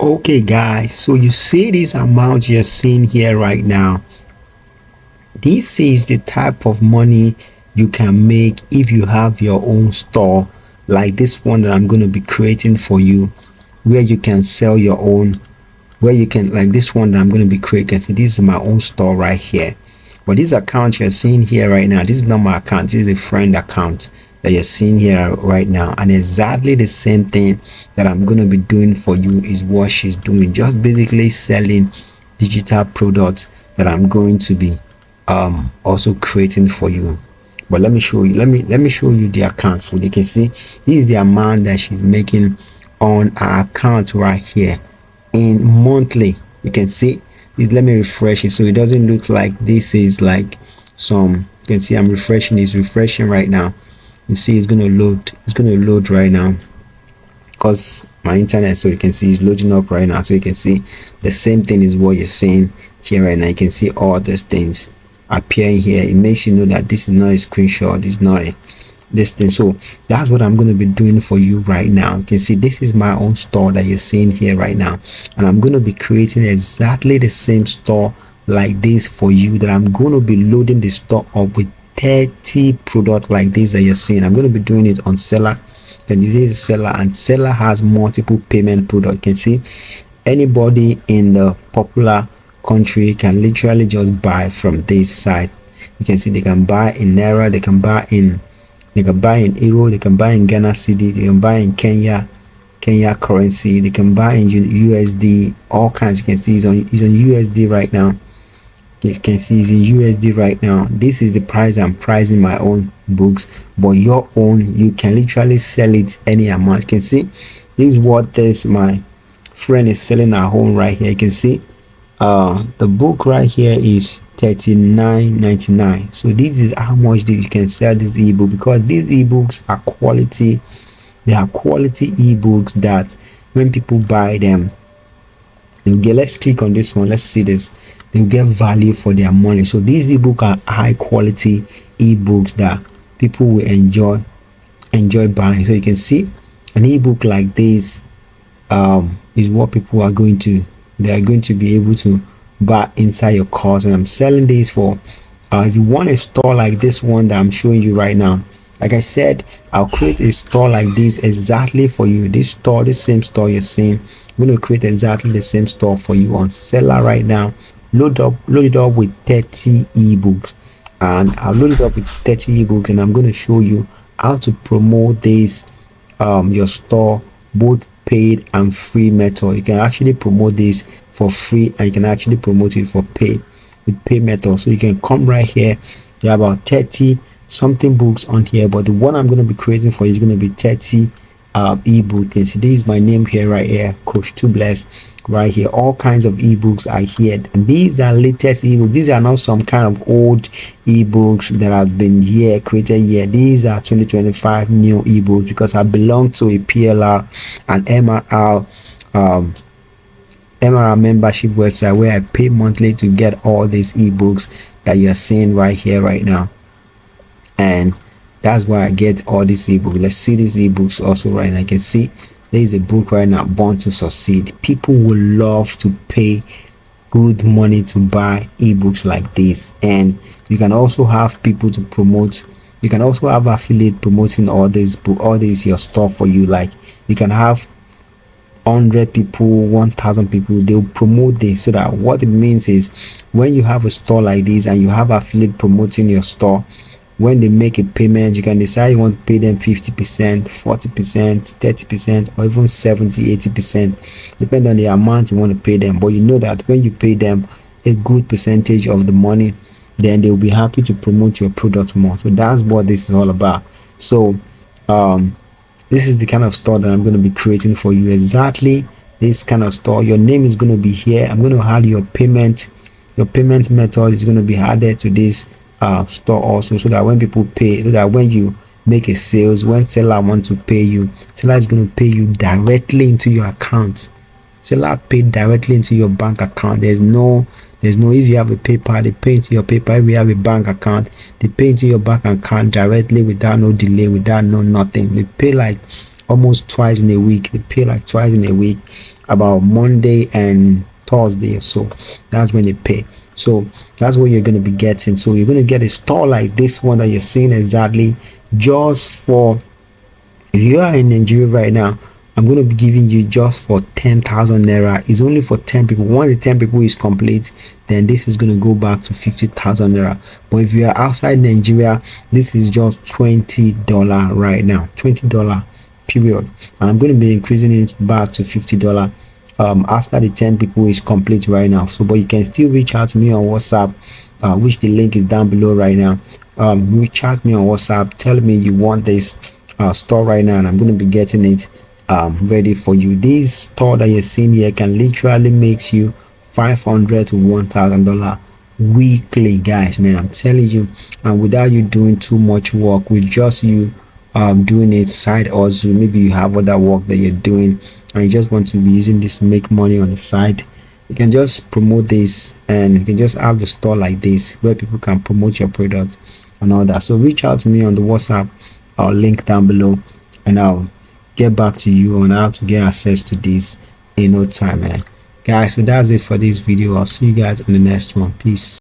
Okay guys, so you see this amount you're seeing here right now. This is the type of money you can make if you have your own store like this one that I'm going to be creating for you, where you can sell your own, where you can, like this one that I'm going to be creating. So this is my own store right here. But this account you're seeing here right now, this is not my account, this is a friend account that you're seeing here right now. And exactly the same thing that I'm going to be doing for you is what she's doing, just basically selling digital products that I'm going to be also creating for you. But let me show you, let me show you the account. So you can see this is the amount that she's making on her account right here in monthly. You can see this. Let me refresh it so it doesn't look like this is like some, you can see I'm refreshing, it's refreshing right now. You see it's gonna load, it's gonna load right now because my internet, so you can see it's loading up right now. So you can see the same thing is what you're seeing here right now. You can see all these things appearing here. It makes you know that this is not a screenshot, it's not a this thing. So that's what I'm going to be doing for you right now. You can see this is my own store that you're seeing here right now, and I'm going to be creating exactly the same store like this for you, that I'm going to be loading the store up with 30 products like this that you're seeing. I'm going to be doing it on Seller, and this is Seller, and Seller has multiple payment products. You can see anybody in the popular country can literally just buy from this site. You can see they can buy in Naira, they can buy in Euro, they can buy in Ghana cedi, they can buy in Kenya currency, they can buy in USD, all kinds. You can see he's on USD right now. You can see he's in USD right now. This is the price I'm pricing my own books, but your own, you can literally sell it any amount. You can see this is what this my friend is selling at home right here. You can see the book right here is $39.99. so this is how much that you can sell this ebook, because these ebooks are quality. They are quality ebooks that when people buy them, they'll get, let's click on this one, let's see this, they'll get value for their money. So these ebooks are high quality ebooks that people will enjoy buying. So you can see an ebook like this is what people are going to, they are going to be able to buy inside your course. And I'm selling this for if you want a store like this one that I'm showing you right now. Like I said, I'll create a store like this exactly for you. This store, the same store you're seeing, I'm going to create exactly the same store for you on Seller right now. Load it up with 30 ebooks, and I'll load it up with 30 ebooks, and I'm going to show you how to promote this your store, both paid and free method. You can actually promote this for free, and you can actually promote it for paid with pay method. So you can come right here. There are about 30 something books on here, but the one I'm going to be creating for you is going to be 30 ebook. You can see this is my name here right here, Coach 2 Bless right here. All kinds of ebooks are here, and these are latest ebooks. These are not some kind of old ebooks that has been here created here. These are 2025 new ebooks, because I belong to a PLR and MRR membership website where I pay monthly to get all these ebooks that you're seeing right here right now, and that's why I get all these ebooks. Let's see these ebooks also right now. You can see there is a book right now, Born to Succeed. People will love to pay good money to buy ebooks like this. And you can also have people to promote, you can also have affiliate promoting all this book, all this your stuff for you. Like you can have 100 people, 1,000 people, they'll promote this. So that what it means is, when you have a store like this and you have affiliate promoting your store, when they make a payment, you can decide you want to pay them 50%, 40%, 30%, or even 70-80%, depending on the amount you want to pay them. But you know that when you pay them a good percentage of the money, then they'll be happy to promote your product more. So that's what this is all about. So this is the kind of store that I'm going to be creating for you. Exactly this kind of store. Your name is going to be here. I'm going to add your payment method is going to be added to this store also, so that when people pay, so that when you make a sales, when seller want to pay you, seller is going to pay you directly into your account. Seller pay directly into your bank account. There's no, if you have a PayPal, they pay into your PayPal. If you have a bank account, they pay into your bank account directly, without no delay, without no nothing. They pay like almost twice in a week. They pay like twice in a week, about Monday and Thursday or so. That's when they pay. So that's what you're going to be getting. So you're going to get a store like this one that you're seeing exactly, just for, if you are in Nigeria right now, I'm going to be giving you just for 10,000 naira. It's only for 10 people. Once the 10 people is complete, then this is going to go back to 50,000 naira. But if you are outside Nigeria, this is just $20 right now. $20 period. And I'm going to be increasing it back to $50 after the 10 people is complete right now. So but you can still reach out to me on WhatsApp, which the link is down below right now. Reach out to me on WhatsApp, tell me you want this store right now, and I'm going to be getting it ready for you. This store that you're seeing here can literally makes you $500 to $1,000 weekly, guys, man. I'm telling you, and without you doing too much work, with just you doing it side hustle. Maybe you have other work that you're doing and you just want to be using this to make money on the side. You can just promote this, and you can just have the store like this where people can promote your product and all that. So reach out to me on the WhatsApp link down below, and I'll get back to you on how to get access to this in no time, man. Guys, so that's it for this video. I'll see you guys in the next one. Peace.